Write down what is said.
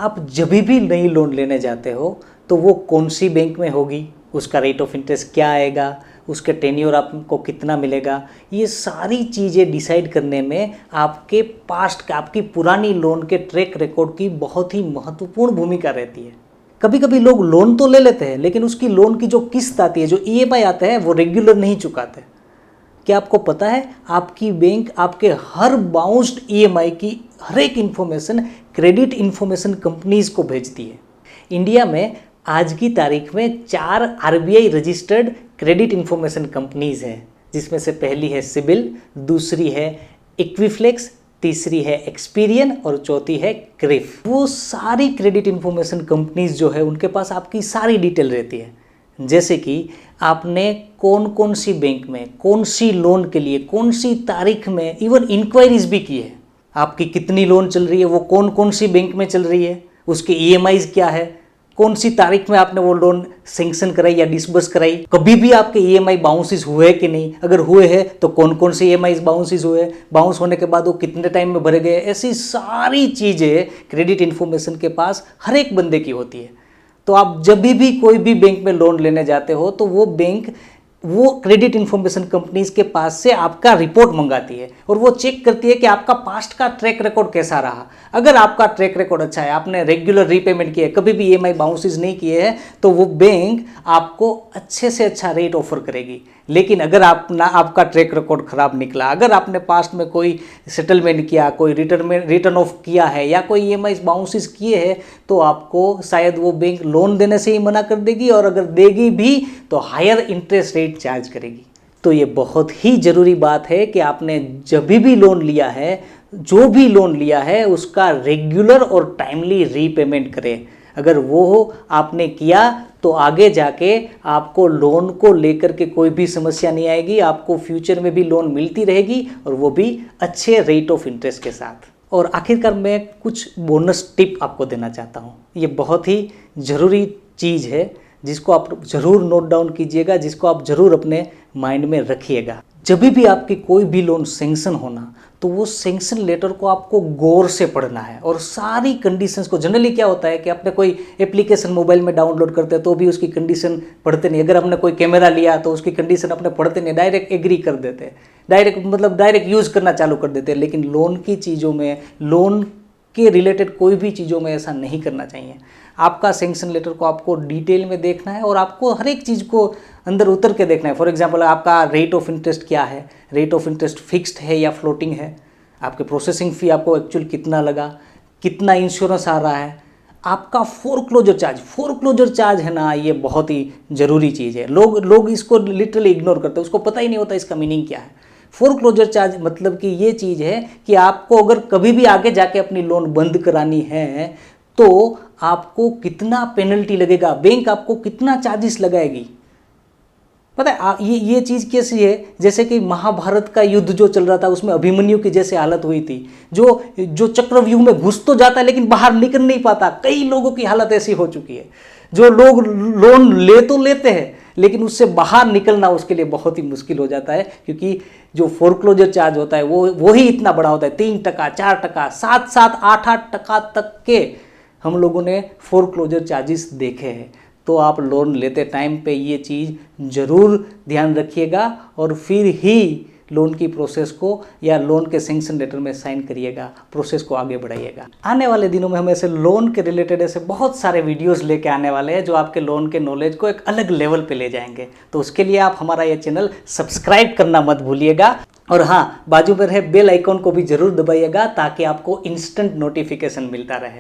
आप जब भी नई लोन लेने जाते हो तो वो कौन सी बैंक में होगी, उसका रेट ऑफ इंटरेस्ट क्या आएगा, उसके टेन्योर आपको कितना मिलेगा, ये सारी चीज़ें डिसाइड करने में आपके पास्ट का, आपकी पुरानी लोन के ट्रैक रिकॉर्ड की बहुत ही महत्वपूर्ण भूमिका रहती है। कभी कभी लोग लोन तो ले लेते हैं लेकिन उसकी लोन की जो किस्त आती है, जो ईएमआई आते हैं, वो रेगुलर नहीं चुकाते। क्या आपको पता है आपकी बैंक आपके हर बाउंस्ड ईएमआई की हर एक इन्फॉर्मेशन क्रेडिट इन्फॉर्मेशन कंपनीज को भेजती है। इंडिया में आज की तारीख में 4 RBI registered credit information companies हैं, जिसमें से पहली है सिबिल, दूसरी है इक्विफ्लेक्स, तीसरी है एक्सपीरियन और चौथी है क्रिफ। वो सारी क्रेडिट इन्फॉर्मेशन कंपनीज जो है उनके पास आपकी सारी डिटेल रहती है, जैसे कि आपने कौन कौन सी बैंक में कौन सी लोन के लिए कौन सी तारीख में इवन इंक्वायरीज भी की है, आपकी कितनी लोन चल रही है, वो कौन कौन सी बैंक में चल रही है, उसके ईएमआईज क्या है, कौन सी तारीख में आपने वो लोन सैंक्शन कराई या डिसबर्स कराई, कभी भी आपके ईएमआई बाउंसेस हुए कि नहीं, अगर हुए हैं तो कौन कौन से ईएमआई बाउंसेस हुए, बाउंस होने के बाद वो कितने टाइम में भरे गए। ऐसी सारी चीज़ें क्रेडिट इन्फॉर्मेशन के पास हर एक बंदे की होती है। तो आप जब भी कोई भी बैंक में लोन लेने जाते हो तो वो बैंक वो क्रेडिट इन्फॉर्मेशन कंपनीज के पास से आपका रिपोर्ट मंगाती है और वो चेक करती है कि आपका पास्ट का ट्रैक रिकॉर्ड कैसा रहा। अगर आपका ट्रैक रिकॉर्ड अच्छा है, आपने रेगुलर रीपेमेंट किया है, कभी भी ईएमआई बाउंसेस नहीं किए हैं, तो वो बैंक आपको अच्छे से अच्छा रेट ऑफर करेगी। लेकिन अगर आपका ट्रैक रिकॉर्ड खराब निकला, अगर आपने पास्ट में कोई सेटलमेंट किया, कोई रिटर्न ऑफ किया है या कोई ईएमआई बाउंसेस किए हैं, तो आपको शायद वो बैंक लोन देने से ही मना कर देगी, और अगर देगी भी तो हायर इंटरेस्ट रेट चार्ज करेगी। तो ये बहुत ही ज़रूरी बात है कि आपने जब भी लोन लिया है, जो भी लोन लिया है, उसका रेगुलर और टाइमली रीपेमेंट करें। अगर वो आपने किया तो आगे जाके आपको लोन को लेकर के कोई भी समस्या नहीं आएगी, आपको फ्यूचर में भी लोन मिलती रहेगी और वो भी अच्छे रेट ऑफ इंटरेस्ट के साथ। और आखिरकार मैं कुछ बोनस टिप आपको देना चाहता हूँ। ये बहुत ही ज़रूरी चीज़ है जिसको आप ज़रूर नोट डाउन कीजिएगा, जिसको आप ज़रूर अपने माइंड में रखिएगा। जब भी आपकी कोई भी लोन सैंक्शन होना, तो वो सैंक्शन लेटर को आपको गौर से पढ़ना है और सारी कंडीशंस को। जनरली क्या होता है कि आपने कोई एप्लीकेशन मोबाइल में डाउनलोड करते हैं तो भी उसकी कंडीशन पढ़ते नहीं, अगर हमने कोई कैमरा लिया तो उसकी कंडीशन अपने पढ़ते नहीं, डायरेक्ट एग्री कर देते हैं, डायरेक्ट यूज़ करना चालू कर देते हैं। लेकिन लोन की चीज़ों में, लोन के रिलेटेड कोई भी चीज़ों में ऐसा नहीं करना चाहिए। आपका सैंक्शन लेटर को आपको डिटेल में देखना है और आपको हर एक चीज़ को अंदर उतर के देखना है। फॉर एग्जांपल, आपका रेट ऑफ इंटरेस्ट क्या है, रेट ऑफ इंटरेस्ट फिक्स्ड है या फ्लोटिंग है, आपके प्रोसेसिंग फ़ी आपको एक्चुअल कितना लगा, कितना इंश्योरेंस आ रहा है, आपका फोरक्लोजर चार्ज है ना, ये बहुत ही ज़रूरी चीज़ है। लोग इसको लिटरली इग्नोर करते हैं, उसको पता ही नहीं होता इसका मीनिंग क्या है। फोरक्लोजर चार्ज मतलब कि ये चीज़ है कि आपको अगर कभी भी आगे जाके अपनी लोन बंद करानी है तो आपको कितना पेनल्टी लगेगा, बैंक आपको कितना चार्जेस लगाएगी। पता है ये चीज़ कैसी है, जैसे कि महाभारत का युद्ध जो चल रहा था उसमें अभिमन्यु की जैसे हालत हुई थी, जो चक्रव्यूह में घुस तो जाता है लेकिन बाहर निकल नहीं पाता। कई लोगों की हालत ऐसी हो चुकी है, जो लोग लोन ले तो लेते हैं लेकिन उससे बाहर निकलना उसके लिए बहुत ही मुश्किल हो जाता है, क्योंकि जो फोरक्लोजर चार्ज होता है वो ही इतना बड़ा होता है। 3%, 4%, 7%, 8% तक के हम लोगों ने फोरक्लोजर चार्जेस देखे हैं। तो आप लोन लेते टाइम पे ये चीज़ ज़रूर ध्यान रखिएगा और फिर ही लोन की प्रोसेस को या लोन के सैंक्शन लेटर में साइन करिएगा, प्रोसेस को आगे बढ़ाइएगा। आने वाले दिनों में हम ऐसे लोन के रिलेटेड ऐसे बहुत सारे वीडियोस लेके आने वाले हैं जो आपके लोन के नॉलेज को एक अलग लेवल पे ले जाएंगे। तो उसके लिए आप हमारा ये चैनल सब्सक्राइब करना मत भूलिएगा, और हाँ, बाजू में रहे बेल आइकॉन को भी ज़रूर दबाइएगा ताकि आपको इंस्टेंट नोटिफिकेशन मिलता रहे।